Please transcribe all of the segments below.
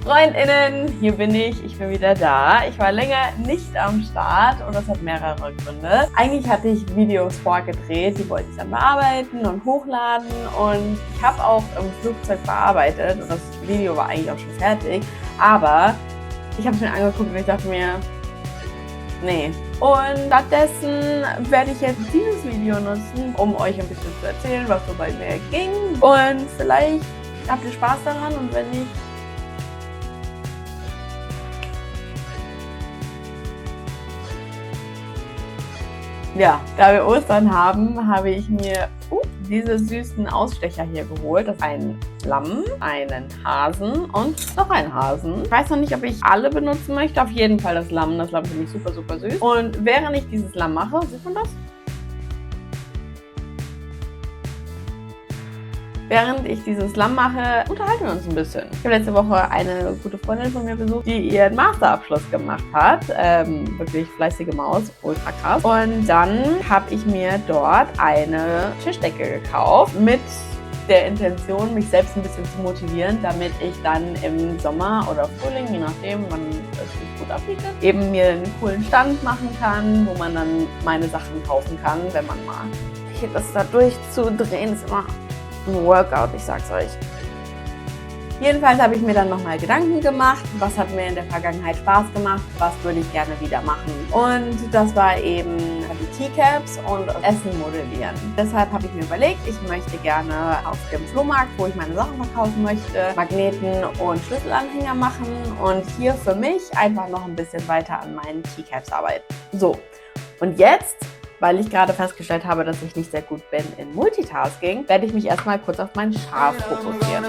FreundInnen, hier bin ich bin wieder da. Ich war länger nicht am Start und das hat mehrere Gründe. Eigentlich hatte ich Videos vorgedreht, die wollte ich dann bearbeiten und hochladen und ich habe auch im Flugzeug bearbeitet und das Video war eigentlich auch schon fertig, aber ich habe es mir angeguckt und ich dachte mir, nee. Und stattdessen werde ich jetzt dieses Video nutzen, um euch ein bisschen zu erzählen, was so bei mir ging und vielleicht habt ihr Spaß daran und wenn nicht, ja, da wir Ostern haben, habe ich mir diese süßen Ausstecher hier geholt. Das ist ein Lamm, einen Hasen und noch einen Hasen. Ich weiß noch nicht, ob ich alle benutzen möchte. Auf jeden Fall das Lamm. Das Lamm finde ich super, super süß. Und während ich dieses Lamm mache, sieht man das? Während ich dieses Lamm mache, unterhalten wir uns ein bisschen. Ich habe letzte Woche eine gute Freundin von mir besucht, die ihren Masterabschluss gemacht hat. Wirklich fleißige Maus, ultra krass. Und dann habe ich mir dort eine Tischdecke gekauft mit der Intention, mich selbst ein bisschen zu motivieren, damit ich dann im Sommer oder Frühling, je nachdem, wann es sich gut abbietet, eben mir einen coolen Stand machen kann, wo man dann meine Sachen kaufen kann, wenn man mal hier das da durchzudrehen ist immer ein Workout, ich sag's euch. Jedenfalls habe ich mir dann nochmal Gedanken gemacht, was hat mir in der Vergangenheit Spaß gemacht, was würde ich gerne wieder machen. Und das war eben die Teacaps und Essen modellieren. Deshalb habe ich mir überlegt, ich möchte gerne auf dem Flohmarkt, wo ich meine Sachen verkaufen möchte, Magneten und Schlüsselanhänger machen und hier für mich einfach noch ein bisschen weiter an meinen Teacaps arbeiten. So, und jetzt, weil ich gerade festgestellt habe, dass ich nicht sehr gut bin in Multitasking, werde ich mich erstmal kurz auf mein Schaf fokussieren.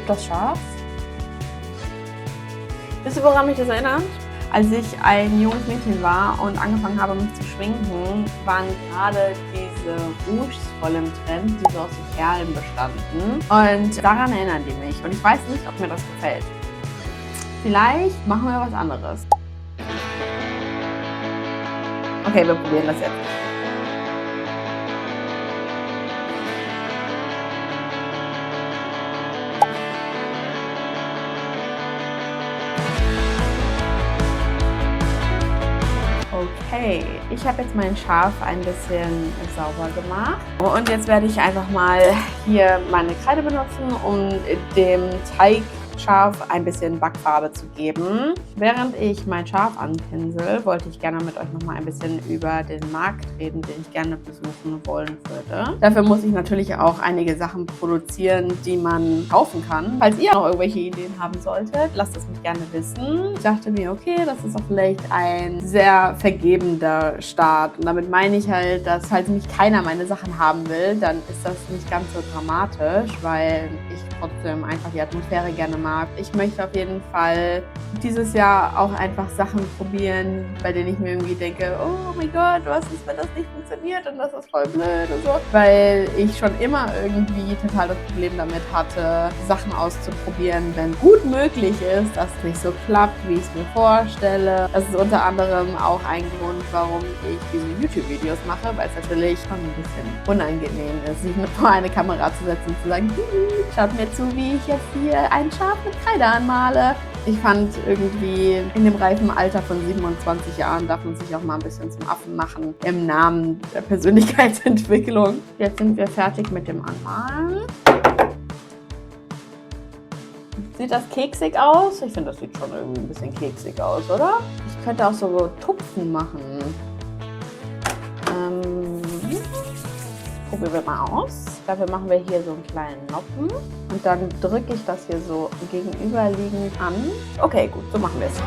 Das Schaf. Wisst ihr, woran mich das erinnert? Als ich ein junges Mädchen war und angefangen habe, mich zu schminken, waren gerade diese Rouges voll im Trend, die so aus den Perlen bestanden. Und daran erinnern die mich. Und ich weiß nicht, ob mir das gefällt. Vielleicht machen wir was anderes. Okay, wir probieren das jetzt. Okay, ich habe jetzt mein Schaf ein bisschen sauber gemacht und jetzt werde ich einfach mal hier meine Kreide benutzen, um dem Teigschaf ein bisschen Backfarbe zu geben. Während ich mein Schaf anpinsel, wollte ich gerne mit euch nochmal ein bisschen über den Markt reden, den ich gerne besuchen wollen würde. Dafür muss ich natürlich auch einige Sachen produzieren, die man kaufen kann. Falls ihr noch irgendwelche Ideen haben solltet, lasst es mich gerne wissen. Ich dachte mir, okay, das ist auch vielleicht ein sehr vergebender Start. Und damit meine ich halt, dass falls mich keiner meine Sachen haben will, dann ist das nicht ganz so dramatisch, weil ich trotzdem einfach die Atmosphäre gerne mag. Ich möchte auf jeden Fall dieses Jahr auch einfach Sachen probieren, bei denen ich mir irgendwie denke, oh mein Gott, was ist, wenn das nicht funktioniert und das ist voll blöd und so. Weil ich schon immer irgendwie total das Problem damit hatte, Sachen auszuprobieren, wenn gut möglich ist, dass es nicht so klappt, wie ich es mir vorstelle. Das ist unter anderem auch ein Grund, warum ich diese YouTube-Videos mache, weil es natürlich schon ein bisschen unangenehm ist, sich vor eine Kamera zu setzen und zu sagen, schaut mir zu, wie ich jetzt hier ein Schaf mit Kreide anmale. Ich fand irgendwie, in dem reifen Alter von 27 Jahren darf man sich auch mal ein bisschen zum Affen machen im Namen der Persönlichkeitsentwicklung. Jetzt sind wir fertig mit dem Anmalen. Sieht das keksig aus? Ich finde, das sieht schon irgendwie ein bisschen keksig aus, oder? Ich könnte auch so Tupfen machen. Probieren wir mal aus. Dafür machen wir hier so einen kleinen Noppen und dann drücke ich das hier so gegenüberliegend an. Okay, gut, so machen wir es.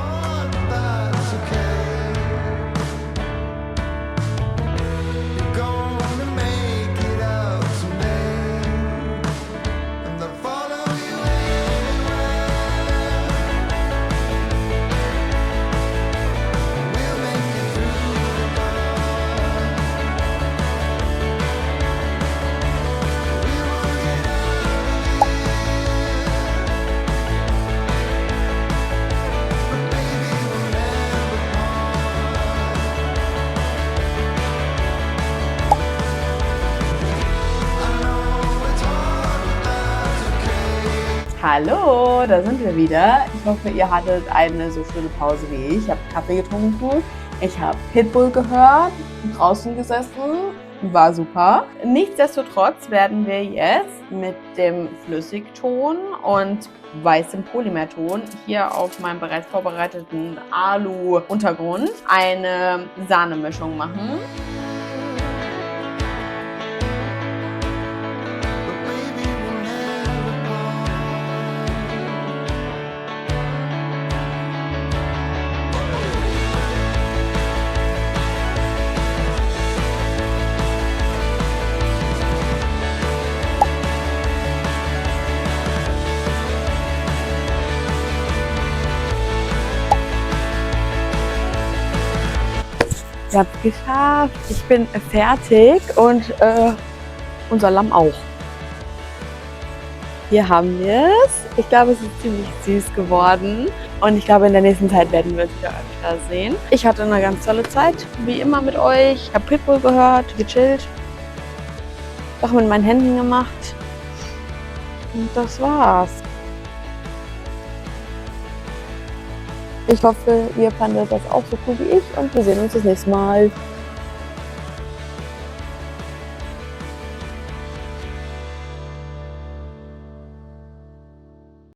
Hallo, da sind wir wieder. Ich hoffe, ihr hattet eine so schöne Pause wie ich. Ich habe Kaffee getrunken, ich habe Pitbull gehört, draußen gesessen, war super. Nichtsdestotrotz werden wir jetzt mit dem Flüssigton und weißem Polymerton hier auf meinem bereits vorbereiteten Alu-Untergrund eine Sahnemischung machen. Ich habe es geschafft. Ich bin fertig und unser Lamm auch. Hier haben wir es. Ich glaube, es ist ziemlich süß geworden. Und ich glaube, in der nächsten Zeit werden wir es wieder öfter sehen. Ich hatte eine ganz tolle Zeit, wie immer mit euch. Ich habe Pitbull gehört, gechillt. Sachen mit meinen Händen gemacht. Und das war's. Ich hoffe, ihr fandet das auch so cool wie ich und wir sehen uns das nächste Mal.